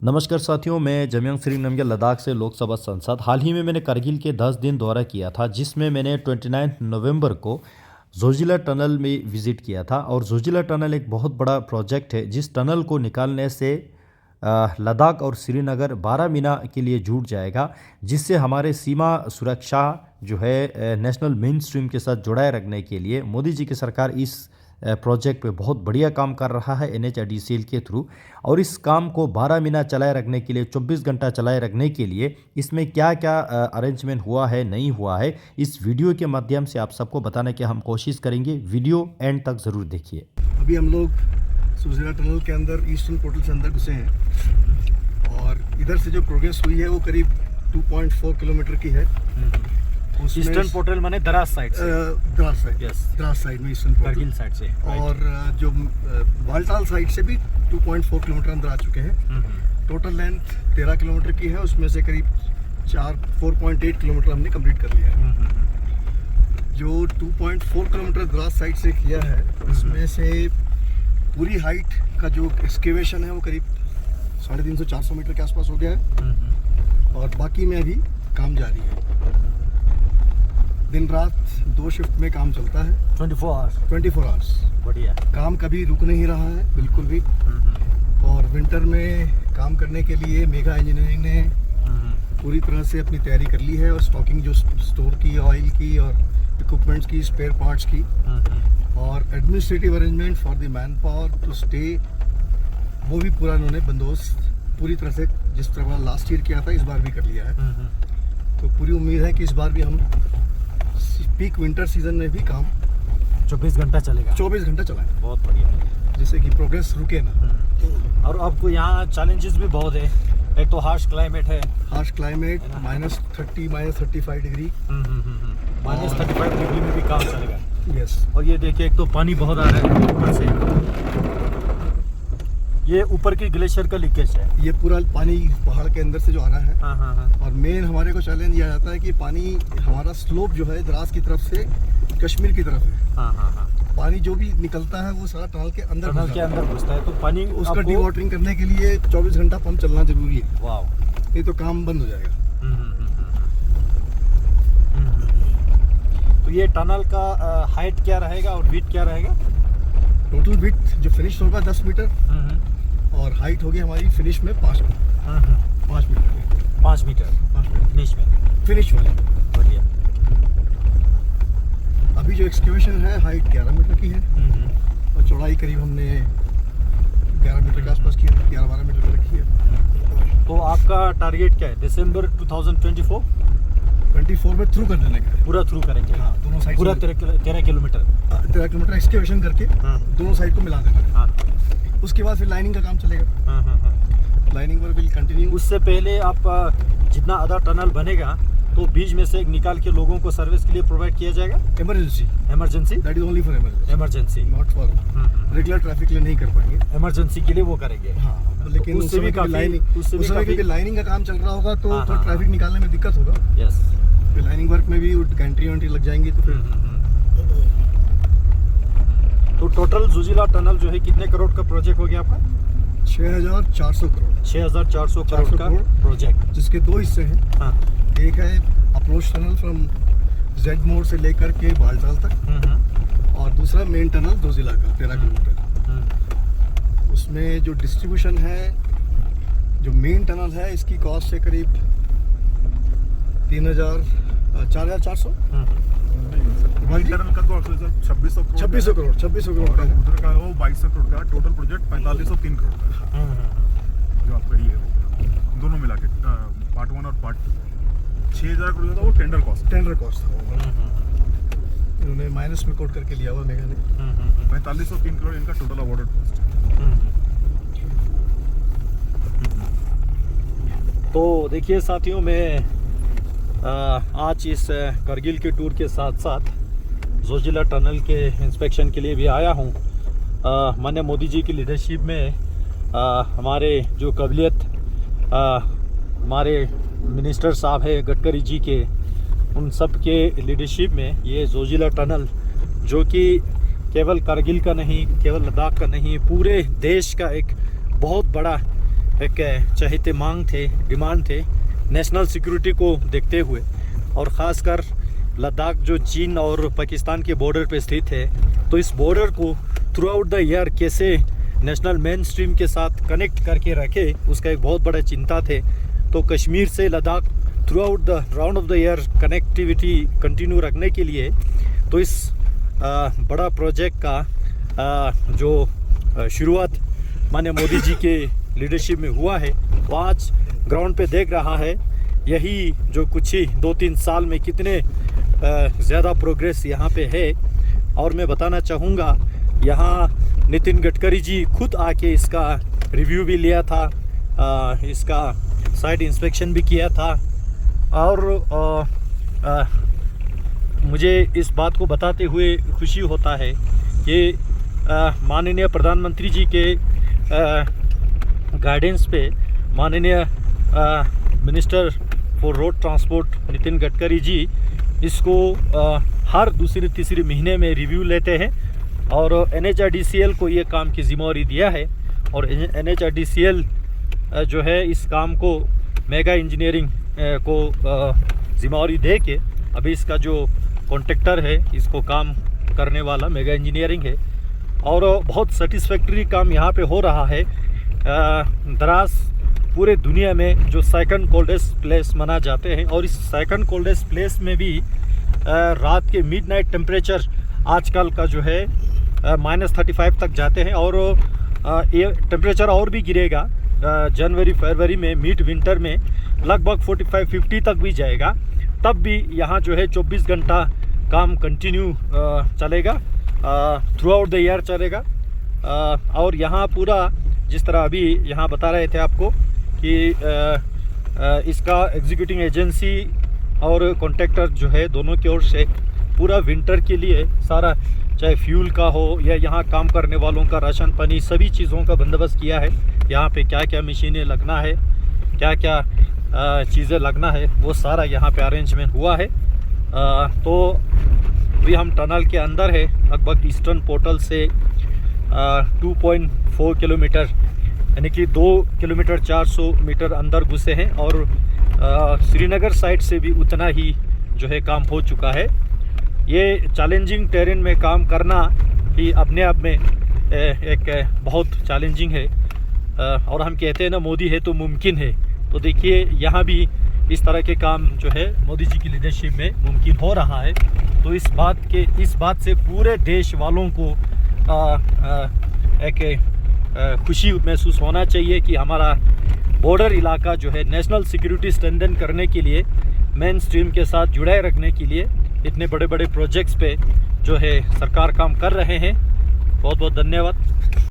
नमस्कार साथियों, मैं जमयांग श्री नमगे लद्दाख से लोकसभा सांसद। हाल ही में मैंने करगिल के 10 दिन दौरा किया था, जिसमें मैंने 29 नवंबर को जोजिला टनल में विज़िट किया था। और जोजिला टनल एक बहुत बड़ा प्रोजेक्ट है, जिस टनल को निकालने से लद्दाख और श्रीनगर 12 महीना के लिए जुड़ जाएगा, जिससे हमारे सीमा सुरक्षा जो है नेशनल मेन स्ट्रीम के साथ जुड़ाए रखने के लिए मोदी जी की सरकार इस प्रोजेक्ट पे बहुत बढ़िया काम कर रहा है NHIDCL के थ्रू। और इस काम को 12 महीना चलाए रखने के लिए, 24 घंटा चलाए रखने के लिए इसमें क्या क्या अरेंजमेंट हुआ है, नहीं हुआ है, इस वीडियो के माध्यम से आप सबको बताने की हम कोशिश करेंगे। वीडियो एंड तक ज़रूर देखिए। अभी हम लोग जोजिला टनल के अंदर ईस्टर्न पोर्टल से अंदर घुसे हैं और इधर से जो प्रोग्रेस हुई है वो करीब 2.4 किलोमीटर की है। ईस्टर्न पोर्टल माने द्रास साइड से, Dras side, yes, Dras side में ईस्टर्न पोर्टल, करगिल साइड से, और जो बालटाल साइड से भी 2.4 किलोमीटर अंदर आ चुके हैं। टोटल लेंथ 13 किलोमीटर की है, उसमें से करीब 4.8 किलोमीटर हमने कंप्लीट कर लिया है। जो 2.4 किलोमीटर द्रास साइड से किया है, उसमें से पूरी हाइट का जो एक्सकेवेशन है वो करीब 350-400 मीटर के आसपास हो गया है। और बाकी में अभी काम जारी है। दिन रात 2 शिफ्ट में काम चलता है, 24 आवर्स। बढ़िया, काम कभी रुक नहीं रहा है बिल्कुल भी। और विंटर में काम करने के लिए मेगा इंजीनियरिंग ने पूरी तरह से अपनी तैयारी कर ली है। और स्टॉकिंग जो स्टोर की, ऑयल की और इक्विपमेंट्स की, स्पेयर पार्ट्स की, और administrative arrangement for the manpower to stay, वो भी पूरा उन्होंने बंदोबस्त पूरी तरह से जिस तरह लास्ट ईयर किया था इस बार भी कर लिया है। तो पूरी उम्मीद है कि इस बार भी हम पीक विंटर सीजन में भी काम 24 घंटा चलेगा, 24 घंटा चलाएं, बहुत बढ़िया, जिससे कि प्रोग्रेस रुके ना। और आपको यहाँ चैलेंजेस भी बहुत है। एक तो हार्श क्लाइमेट है, हार्श क्लाइमेट, -30 -35 डिग्री, -35 डिग्री में भी काम चलेगा। यस। और ये देखिए, एक तो पानी बहुत आ रहा है ऊपर से, ये ऊपर की ग्लेशियर का लीकेज है। ये पूरा पानी पहाड़ के अंदर से जो आ रहा है। हाँ। और मेन हमारे को चैलेंज यह आता है कि पानी हमारा स्लोप जो है द्रास की तरफ से कश्मीर की तरफ है। हाँ। पानी जो भी निकलता है वो सारा टनल के अंदर घुसता है, तो पानी उसका डीवाटरिंग करने के लिए 24 घंटा पंप चलना जरूरी है। वाह, नहीं तो काम बंद हो जाएगा। तो ये टनल का हाइट क्या रहेगा और विड्थ क्या रहेगा? टोटल विड्थ जो फिनिश होगा 10 मीटर, और हाइट होगी हमारी फिनिश में 5 मीटर। 5 मीटर फिनिश वाले। बढ़िया। अभी जो एक्सकेवेशन है हाइट 11 मीटर की है, और चौड़ाई करीब हमने 11 मीटर के आसपास की है, 11-12 मीटर की रखी है। तो आपका टारगेट क्या है? दिसंबर 2024 में थ्रू कर देने का, पूरा थ्रू करेंगे। हाँ, दोनों साइड पूरा 13 किलोमीटर 13 किलोमीटर एक्सकेवेशन करके दोनों साइड को मिला देना। हाँ। उसके बाद फिर लाइनिंग का काम चलेगा। Lining work will continue. उससे पहले आप जितना आधा टनल बनेगा तो बीच में से निकाल के लोगों को सर्विस के लिए प्रोवाइड किया जाएगा। Emergency that is only for emergency, not for regular traffic के लिए नहीं कर पाएंगे। इमरजेंसी के लिए वो करेंगे। हाँ, लेकिन उससे भी काफी लाइनिंग का काम चल रहा होगा तो हाँ, थोड़ा ट्रैफिक निकालने में दिक्कत होगा। यस। फिर लाइनिंग वर्क में भी गैंट्री लग जाएंगी तो फिर तो टोटल जोजिला टनल जो है कितने करोड़ का प्रोजेक्ट हो गया आपका? 6,400 करोड़। 6,400 करोड़ का प्रोजेक्ट, जिसके 2 हिस्से हैं। हाँ। एक है अप्रोच टनल फ्रॉम जेड मोड़ से लेकर के बालटाल तक, और दूसरा मेन टनल जोजिला का 13 किलोमीटर। उसमें जो डिस्ट्रीब्यूशन है, जो मेन टनल है, इसकी कॉस्ट है करीब 4,400। टनल का तो 2600 करोड़ का उधर का वो 2200 करोड़ का। टोटल प्रोजेक्ट 4503 करोड़ का जो आपका ये होगा दोनों मिला के, पार्ट 1 और पार्ट 2। 6000 करोड़ था वो टेंडर कॉस्ट था। इन्होंने माइनस में कोट करके लिया हुआ मेगा ने। 4503 करोड़ इनका टोटल अवार्डेड कॉस्ट। तो देखिए साथियों, मैं आज इस करगिल के टूर के साथ साथ जोजिला टनल के इंस्पेक्शन के लिए भी आया हूँ। माननीय मोदी जी की लीडरशिप में हमारे जो काबिलियत हमारे मिनिस्टर साहब है गडकरी जी के, उन सब के लीडरशिप में ये जोजिला टनल, जो कि केवल करगिल का नहीं, केवल लद्दाख का नहीं, पूरे देश का एक बहुत बड़ा एक चहेते मांग थे, डिमांड थे नेशनल सिक्योरिटी को देखते हुए, और ख़ासकर लद्दाख जो चीन और पाकिस्तान के बॉर्डर पे स्थित है, तो इस बॉर्डर को थ्रू आउट द ईयर कैसे नेशनल मेन स्ट्रीम के साथ कनेक्ट करके रखे, उसका एक बहुत बड़ा चिंता थे। तो कश्मीर से Ladakh through out the round of the year connectivity continue रखने के लिए तो इस बड़ा प्रोजेक्ट का जो शुरुआत माननीय मोदी जी के लीडरशिप में हुआ है, वो आज ग्राउंड पे देख रहा है। यही जो कुछ ही 2-3 साल में कितने ज़्यादा प्रोग्रेस यहाँ पे है। और मैं बताना चाहूँगा, यहाँ नितिन गडकरी जी खुद आके इसका रिव्यू भी लिया था, इसका साइट इंस्पेक्शन भी किया था, और मुझे इस बात को बताते हुए खुशी होता है कि माननीय प्रधानमंत्री जी के गाइडेंस पे माननीय minister for road transport Nitin Gadkari ji इसको हर दूसरे तीसरे महीने में रिव्यू लेते हैं, और NHRDCL को ये काम की जिम्मेवारी दिया है। और NHRDCL जो है इस काम को मेगा इंजीनियरिंग को जिम्मेवारी दे के अभी इसका जो कॉन्ट्रैक्टर है, इसको काम करने वाला मेगा इंजीनियरिंग है, और बहुत सेटिस्फैक्टरी काम यहाँ पे हो रहा है। दराज पूरे दुनिया में जो सेकंड कोल्डेस्ट प्लेस माना जाते हैं, और इस सेकंड कोल्डेस्ट प्लेस में भी रात के मिडनाइट टेम्परेचर आजकल का जो है -35 तक जाते हैं, और ये टेम्परेचर और भी गिरेगा जनवरी फरवरी में, मिड विंटर में लगभग 45-50 तक भी जाएगा। तब भी यहाँ जो है 24 घंटा काम कंटिन्यू चलेगा, थ्रू आउट द ईयर चलेगा। और यहाँ पूरा जिस तरह अभी यहाँ बता रहे थे आपको कि इसका एग्जीक्यूटिंग एजेंसी और कॉन्ट्रैक्टर जो है दोनों की ओर से पूरा विंटर के लिए सारा, चाहे फ्यूल का हो या यहाँ काम करने वालों का राशन पानी, सभी चीज़ों का बंदोबस्त किया है। यहाँ पे क्या क्या मशीनें लगना है, क्या क्या चीज़ें लगना है, वो सारा यहाँ पे अरेंजमेंट हुआ है। तो अभी हम टनल के अंदर है, लगभग ईस्टर्न पोर्टल से 2.4 किलोमीटर यानी कि 2 किलोमीटर 400 मीटर अंदर घुसे हैं, और श्रीनगर साइड से भी उतना ही जो है काम हो चुका है। ये चैलेंजिंग टेरेन में काम करना ही अपने आप में एक बहुत चैलेंजिंग है, और हम कहते हैं ना, मोदी है तो मुमकिन है। तो देखिए यहाँ भी इस तरह के काम जो है मोदी जी की लीडरशिप में मुमकिन हो रहा है। तो इस बात से पूरे देश वालों को एक खुशी महसूस होना चाहिए कि हमारा बॉर्डर इलाका जो है नेशनल सिक्योरिटी स्ट्रेंथन करने के लिए, मेन स्ट्रीम के साथ जुड़ाए रखने के लिए इतने बड़े बड़े प्रोजेक्ट्स पे जो है सरकार काम कर रहे हैं। बहुत बहुत धन्यवाद।